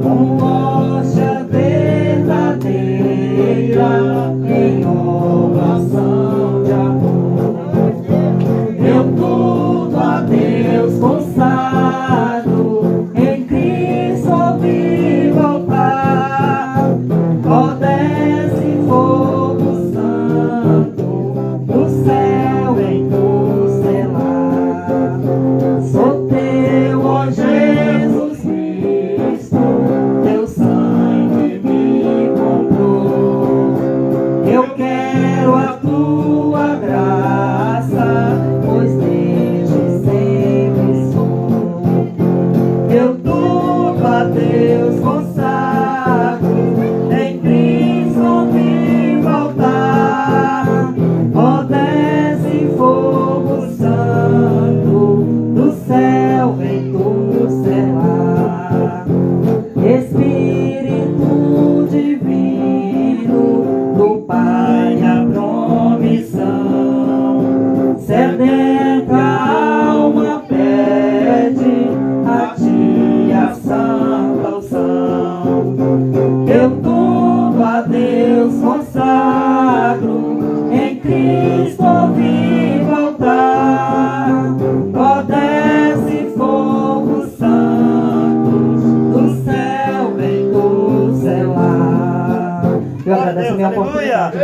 como rocha verdadeira em oração de amor. Eu tudo a Deus consagro, em Cristo ouvi voltar. Ó, desce fogo santo do céu em tu selar. Sou teu, ó Jesus Cristo, teu sangue me comprou. Eu quero a tua graça, pois desde sempre sou. Eu tudo a Deus consagro, em Cristo me voltar. Ó, desce fogo santo do céu, vem tu selar. Espírito divino do Pai, a promissão, sedenta a alma pede a ti a santa unção. Eu tudo a Deus consagro, em Cristo ouvi voltar. Ó, desce fogo santo do céu, vem tu selar. Eu agradeço a minha oportunidade.